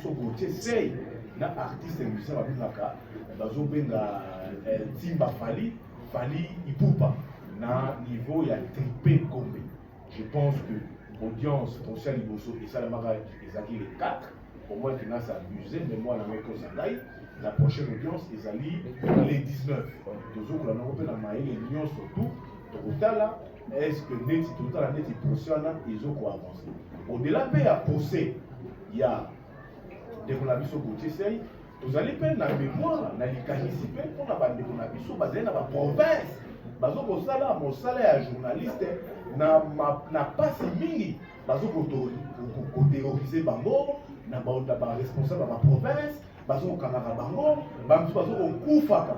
biso Gauthier Sey na artiste musicien babengaka bazobenga Timba Fali Ipupa na niveau ya Tripé Gombe. Je pense que audience prochaine liboso et ça la mara ezali les 4 pour moi qui n'a ça abusé mais moi la meko zangai la prochaine audience ezali les 19 toujours la non na maïle union surtout totala est-ce que net totala net prochaine ils ont quoi avancer au-delà de à poser il y a des la biso Gauthier Sey vous allez faire la mémoire na likanisi pe pour na bande na biso bazali na ba province bazo ko sala mo sala ya journaliste na pasi mingi bazo ko terroriser bango na ba responsable ba province bazo kangaka bango bazo ko kufaka.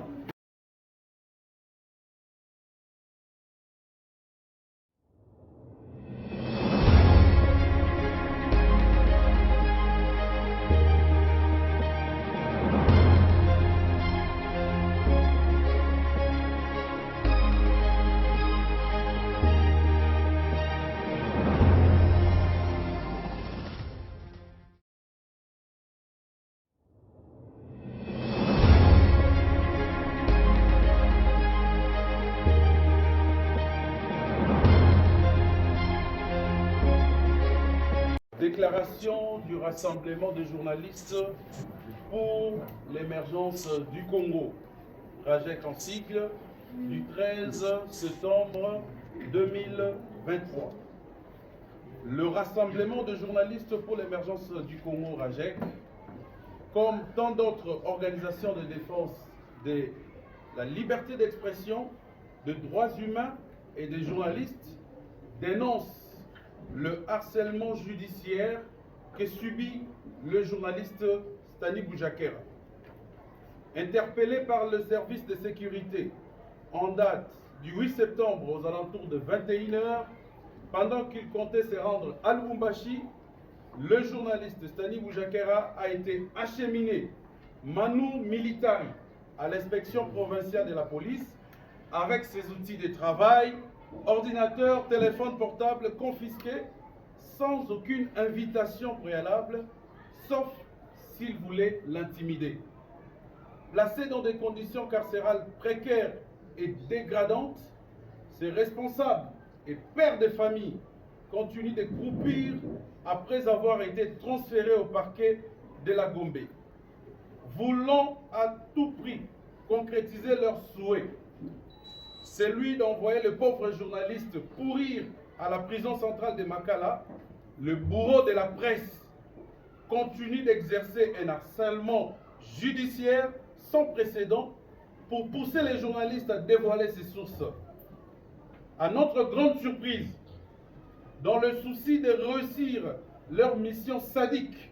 Déclaration du rassemblement des journalistes pour l'émergence du Congo, RAJEC en sigle, du 13 septembre 2023. Le rassemblement de journalistes pour l'émergence du Congo, RAJEC, comme tant d'autres organisations de défense de la liberté d'expression, de droits humains et des journalistes, dénonce le harcèlement judiciaire que subit le journaliste Stani Boujakera. Interpellé par le service de sécurité en date du 8 septembre aux alentours de 21 h, pendant qu'il comptait se rendre à Lubumbashi, le journaliste Stani Boujakera a été acheminé manu militari à l'inspection provinciale de la police avec ses outils de travail, ordinateur, téléphone portable confisqués sans aucune invitation préalable, sauf s'il voulait l'intimider. Placé dans des conditions carcérales précaires et dégradantes, ses responsables et pères de famille continuent de croupir après avoir été transférés au parquet de la Gombe. Voulant à tout prix concrétiser leur souhait, celui d'envoyer le pauvre journaliste pourrir à la prison centrale de Makala, le bourreau de la presse continue d'exercer un harcèlement judiciaire sans précédent pour pousser les journalistes à dévoiler ses sources. À notre grande surprise, dans le souci de réussir leur mission sadique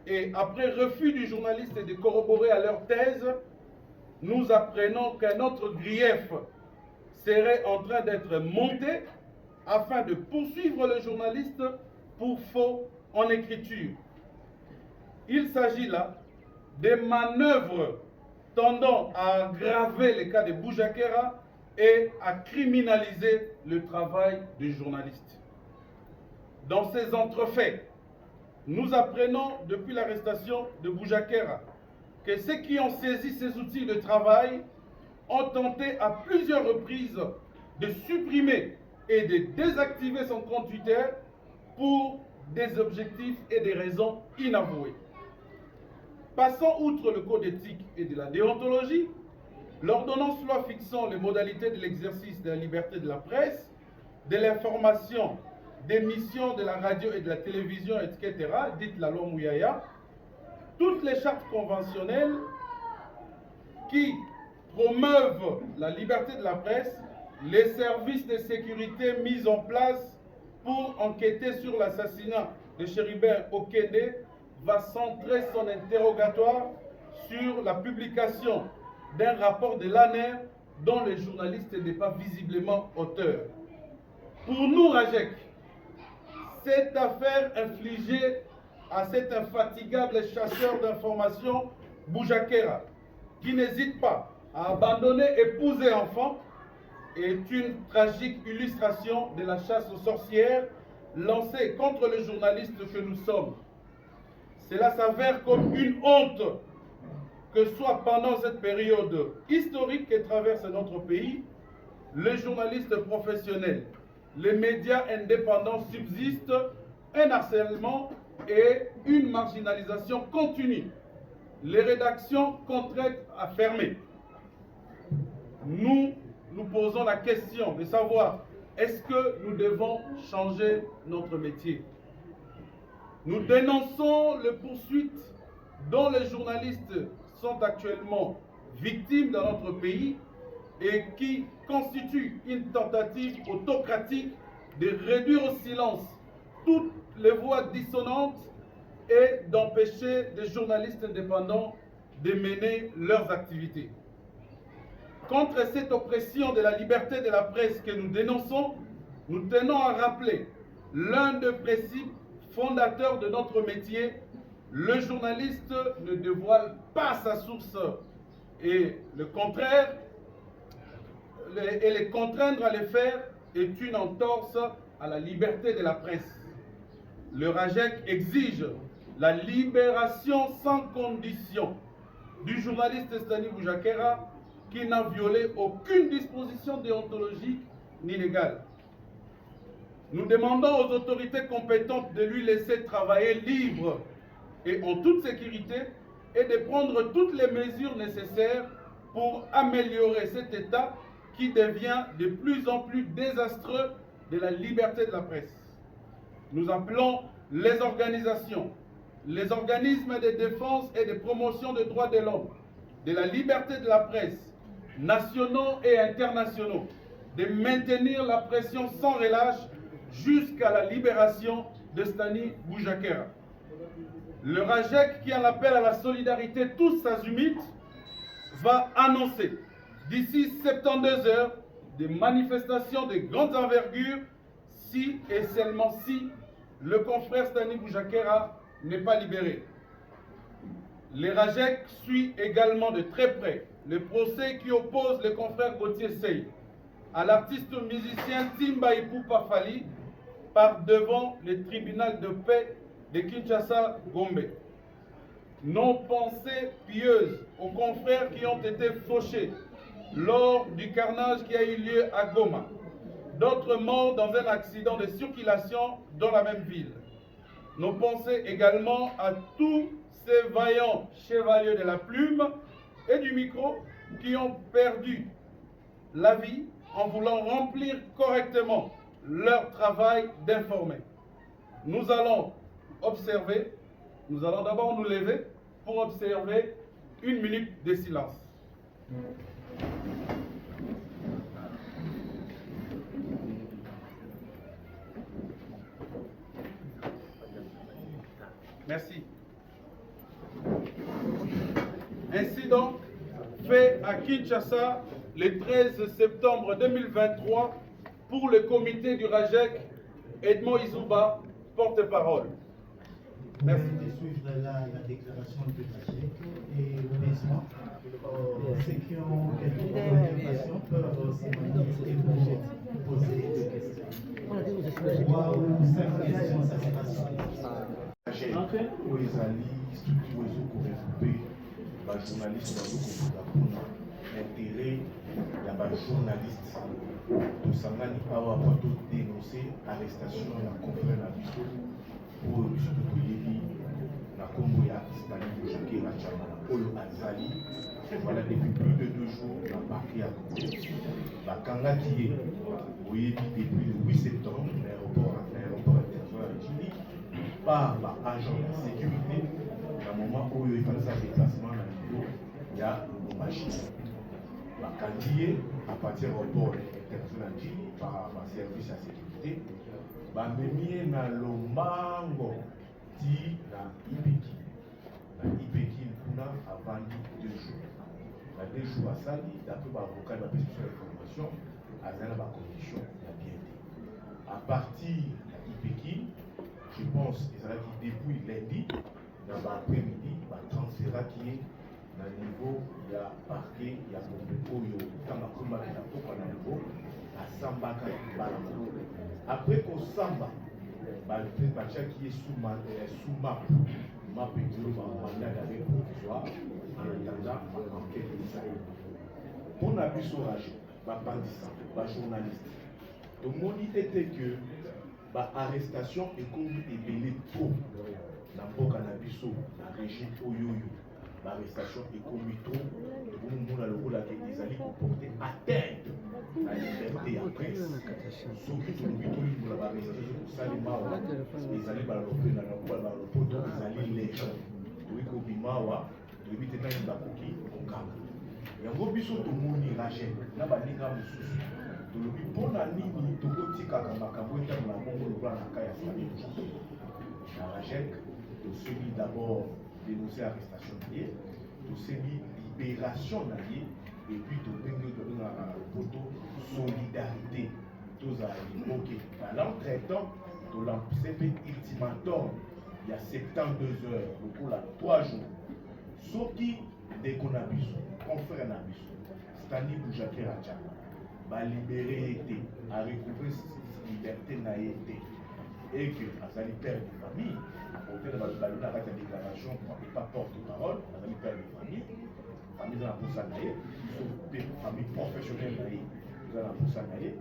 et après refus du journaliste de corroborer à leur thèse, nous apprenons qu'un autre grief serait en train d'être monté afin de poursuivre le journaliste pour faux en écriture. Il s'agit là des manœuvres tendant à aggraver les cas de Boujakera et à criminaliser le travail du journaliste. Dans ces entrefaits, nous apprenons depuis l'arrestation de Boujakera que ceux qui ont saisi ces outils de travail ont tenté à plusieurs reprises de supprimer et de désactiver son compte Twitter pour des objectifs et des raisons inavouées. Passant outre le code éthique et de la déontologie, l'ordonnance loi fixant les modalités de l'exercice de la liberté de la presse, de l'information, des missions de la radio et de la télévision, etc., dite la loi Mouyaya, toutes les chartes conventionnelles qui promeuvent la liberté de la presse, les services de sécurité mis en place pour enquêter sur l'assassinat de Chéribert Okende va centrer son interrogatoire sur la publication d'un rapport de l'ANER dont le journaliste n'est pas visiblement auteur. Pour nous, RAJEC, cette affaire infligée à cet infatigable chasseur d'informations, Boujakera, qui n'hésite pas à abandonner épouse et enfants, est une tragique illustration de la chasse aux sorcières lancée contre le journaliste que nous sommes. Cela s'avère comme une honte que soit pendant cette période historique que traverse notre pays, les journalistes professionnels, les médias indépendants subsistent un harcèlement et une marginalisation continue. Les rédactions contraintes à fermer. Nous nous posons la question de savoir est-ce que nous devons changer notre métier. Nous dénonçons les poursuites dont les journalistes sont actuellement victimes dans notre pays et qui constituent une tentative autocratique de réduire au silence toutes les voix dissonantes et d'empêcher des journalistes indépendants de mener leurs activités. Contre cette oppression de la liberté de la presse que nous dénonçons, nous tenons à rappeler l'un des principes fondateurs de notre métier: le journaliste ne dévoile pas sa source et le contraire, et les contraindre à le faire est une entorse à la liberté de la presse. Le RAJEC exige la libération sans condition du journaliste Stani Boujakera qui n'a violé aucune disposition déontologique ni légale. Nous demandons aux autorités compétentes de lui laisser travailler libre et en toute sécurité et de prendre toutes les mesures nécessaires pour améliorer cet état qui devient de plus en plus désastreux de la liberté de la presse. Nous appelons les organisations, les organismes de défense et de promotion des droits de l'homme, de la liberté de la presse, nationaux et internationaux, de maintenir la pression sans relâche jusqu'à la libération de Stani Boujakera. Le RAJEC, qui en appelle à la solidarité tous azimuts, va annoncer d'ici 72 heures des manifestations de grande envergure si et seulement si le confrère Stani Boujakera n'est pas libéré. Le RAJEC suit également de très près le procès qui oppose le confrère Gauthier Sey à l'artiste musicien Timba Ipupa Fali par devant le tribunal de paix de Kinshasa Gombe. Nos pensées pieuses aux confrères qui ont été fauchés lors du carnage qui a eu lieu à Goma. D'autres morts dans un accident de circulation dans la même ville. Nos pensées également à tous ces vaillants chevaliers de la plume et du micro qui ont perdu la vie en voulant remplir correctement leur travail d'informer. Nous allons observer, nous allons d'abord nous lever pour observer une minute de silence. Merci. Ainsi donc, fait à Kinshasa le 13 septembre 2023 pour le comité du RAJEC, Edmond Izouba, porte-parole. Merci de suivre la déclaration du RAJEC et honnêtement, ceux qui ont quelques préoccupations peuvent se manifester pour poser des questions. 3 ou 5 questions, ça sera suffisant. oyo ezali structure ezokorecupe bajournaliste bazokofuta mpona intere ya bajournaliste. Tosangani awa mpo todenonce arrestation ya confrère na biso oyo biso tokoyebi na nkombo ya Stani Boujakera Tchamala oyo azali voilà depuis plus de 2 jours na parquet ya Congo. Bakangaki ye oyebi depuis le 8 septembre na aéroport international ya Djili par l'agent de sécurité à un moment où il fallait faire déplacement à niveau il y a Lubumbashi. La quantité à partir du port international par le service de sécurité, bamemie na Lombango ti na Ipeki. Na Ipeki kuna avant 2 jours. Na 2 jours à Sali, d'après l'avocat de la prestation d'information, à la condition de la bien. À partir de Ipeki, je pense que depuis lundi, dans l'après-midi, il va transférer qui est dans le niveau de la parquet, il y a beaucoup de temps à combattre la coupe à niveau, à Sambaka et Balamou. Après qu'on Samba, le président qui est sous map, ma petite mandat d'arrêt provisoire en attendant ma enquête d'Israël. Pour la bisorage, ma bandissa, ma journaliste, le monde était que ma arrestation est comme ébélé trop dans le cannabis, dans le régime Oyoyo. L'arrestation est commis trop, tout le monde a le rôle qu'ils allaient comporter atteinte à la liberté à presse. Sauf que tout le monde a l'arrestation pour ça, les mawa, ils allaient baloper dans le poto, ils allaient les gens. Oui, comme Bimawa, de lui tenir une bakoki, on gagne. Il y a un gros bisou, tout le monde y rachète, là, bah, les gars, vous tout le monde, pour la ligne, tout le monde, tika, kamakabo, et dans la bombe, le plan, la caille, à sa vie, la rachète, tout celui d'abord dénoncer l'arrestation liée, tout celui libération liée, et puis tout le poteau solidarité. Tout ça, ok. Dans traitant, tout l'CP ultimatum, il y a 72 heures, le coup là, 3 jours. Ce qui, dès qu'on a vu, confrère n'a vu, c'est-à-dire que Jacques Racha, va libérer été, à recouvrir sa liberté n'a été, et que, à sa père de famille, au terme de la déclaration, et pas porte-parole, à sa père de famille, famille dans la Poussanaïe, sauf famille professionnelle, dans la Poussanaïe,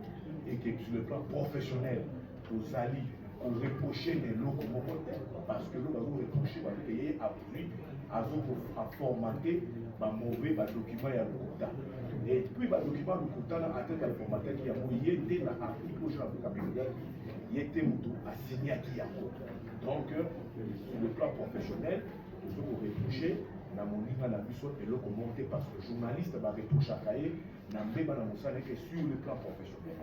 et que sur le plan professionnel, aux alliés, on reprochait des lots comme parce que l'eau va vous reprocher, va payer à pluie, à formater, va mauvais document et à l'Okouta. Et puis, le document de l'Okouta, à tel le formateur qui a mouillé, il était dans l'article où je il était à signer à qui a donc, sur le plan professionnel, nous sommes reprochés, na moninga na biso et le commenté parce que le journaliste va reprocher à Kaye, na mbeba na moussane que sur le plan professionnel.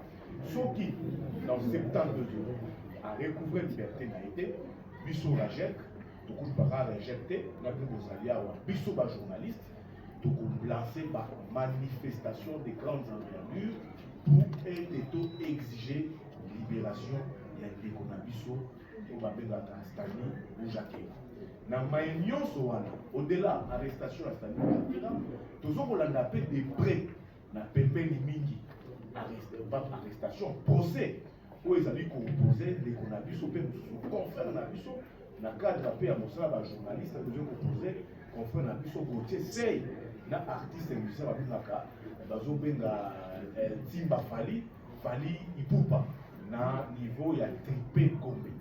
Ceux qui, dans 72 heures, a recouvert liberté n'a été, biso la GEC, tout le monde va rejeter, n'a plus vos alliés, biso ba journaliste, tout le monde lancer ma manifestation de grandes envergures pour exiger libération ya ndeko na biso oyo babengaka Stanley Bujakera. Na mai nyonso wana au-delà arrestation ya Stanley Bujakera tozokolanda mpe de près na pembeni mingi arrestation procès oyo ezali koopose ndeko na biso mpe mosusu confrère na biso na cadre mpe ya mosala bajournaliste tozokoopose confrère na biso Gauthier Sey na artiste musicien babengaka bazobenga Timba Fali Ipupa na niveau ya tripé Gombe.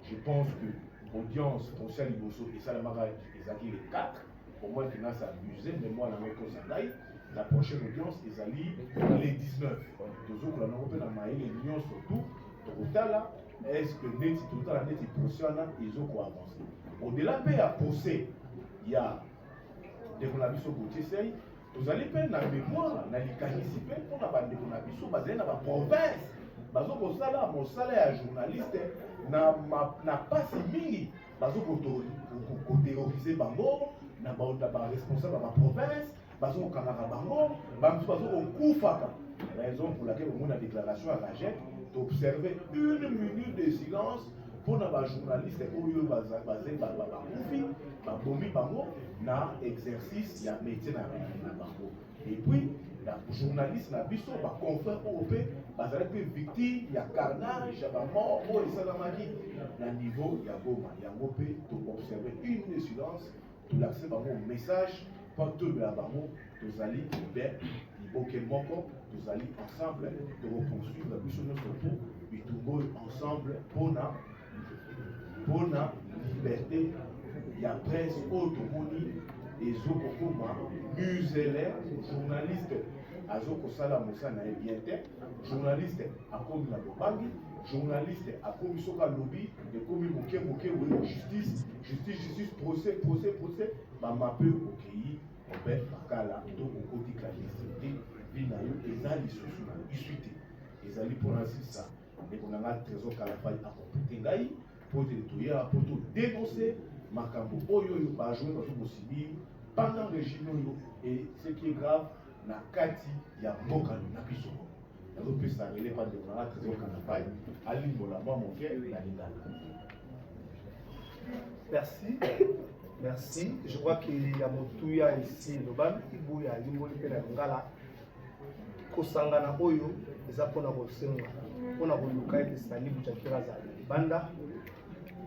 Je pense que l'audience conseil Liboso et Salamara Ezali les 4, au moins qu'il n'a s'abusé, mais moi la prochaine audience Ezali les 19. Toujours que la Européenne a maillé les millions surtout, total est-ce que net total net procès ils ont quoi avancer. Au-delà de la procès, il y a des collaborations Gauthier Sey, vous allez faire la mémoire, na likanisipe pour la bande de collaboration basée dans la province. Bazo kosala mosala ya journaliste na pasi mingi bazo ko terroriser bango na ba responsable de la province bazo ko kamaka bango bazo ko kufaka raison pour laquelle on a déclaration à la GEC d'observer 1 minute de silence pour na ba journaliste oyo basé ba kufi ba bomi bango na exercice ya métier na bango et puis la journaliste na biso ba confrère européen bazali pe victime ya carnage ya ba mort o esalamaki na niveau ya Goma yango pe to observer 1 minute de silence to l'accès bango message pas tout de la bango tozali ben liboke moko tozali ensemble de reconstruire biso notre pour bitumbo ensemble pona liberté ya presse automoni ezokokoma muselé journaliste azokosala mosala na bien te journaliste akomi na bobangi journaliste akomi soka lobby ekomi moke we justice procès bamape okei obe bakala to okoti clandestinité vi na yo eza lisusu na isuite ezali mpona sisa ndeko na nga trésor kalafai akomplete ngai po te toya po to dénoncer makambo oyo bajoue bazokosibir pendant régime oyo et ce qui est grave na kati ya mboka na biso nazopesa rele pa ndeko na nga trésor kalafai alimbola mwa moke na lingala. Merci. Je crois qu'il y a Moutouya ici, Loban, Ibu ya Limboli pe na Lingala. Kosangana oyo eza pona kosenga pona koluka ete Stanley Bujakera za banda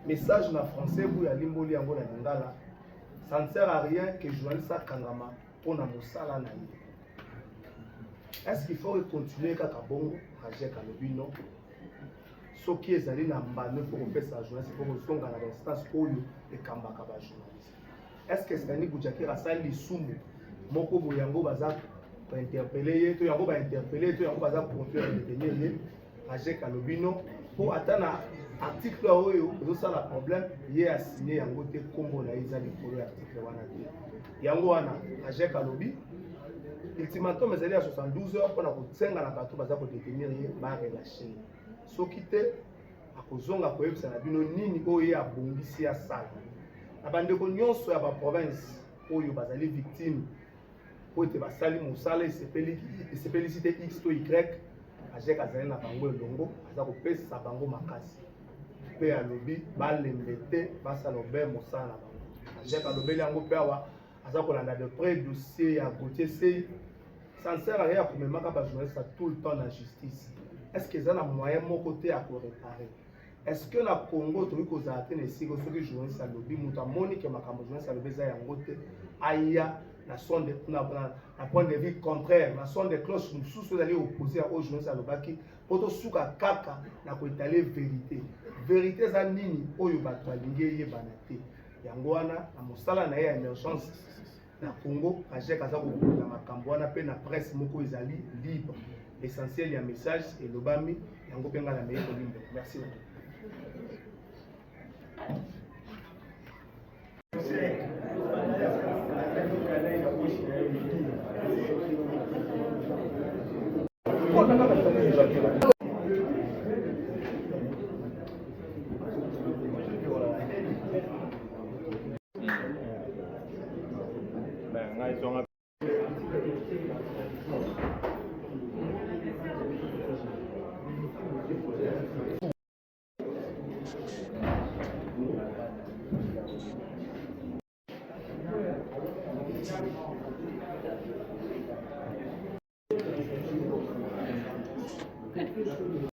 message na français vous ya limboli yango na lingala. Ça ne sert à rien que journaliste a kangama pour na mosala na ye. Est-ce qu'il faut continuer kaka bongo Rajek alobi non? Ce qui est allé na mbano pour faire sa journaliste pour songa na instance oyo ekambaka ba journaliste. Est-ce que c'est ni bujaki rasali lisumu moko boyango baza pour interpeller to yango ba interpeller to yango baza pour détenir ye Rajek alobi non pour atteindre article oyo ça la problème ye a signé yango te kombo na izali pour article wana te yango wana Rajek alobi ultimatum ezali à 72 heures pour na kotenga na bato baza ko détenir ye ba relâcher soki te akozonga koyebisa na bino nini oyo abongisi ya sala na bandeko nyonso ya baprovince oyo bazali victime po ete basali mosala esepelisi te x to y Rajek azali na bango elongo aza kopesa bango makasi mpe alobi balembe te basala obe mosala na bango. Rajek alobeli yango mpe awa aza kolanda de près dossier ya Gauthier Sei. Ça ne sert à rien pour memaka bajournaliste tout le temps na justice. Est-ce que ça na moyen moko te à réparer? Est-ce que na Congo toki kozala te na esika soki journaliste alobi moto amoni ke makambo journaliste alobi eza yango te aya na son de na point de vue contraire na son de cloche mosusu ezali opposé à oyo journaliste alobaki po tosuka kaka na koétaler vérité eza nini oyo bato balingi eyebana te yango wana na mosala na ye ya émergence na Congo Rajek aza kokola makambo wana mpe na presse moko ezali libre. L'essentiel ya message elobami yango mpe nga na meye kolimba. Merci.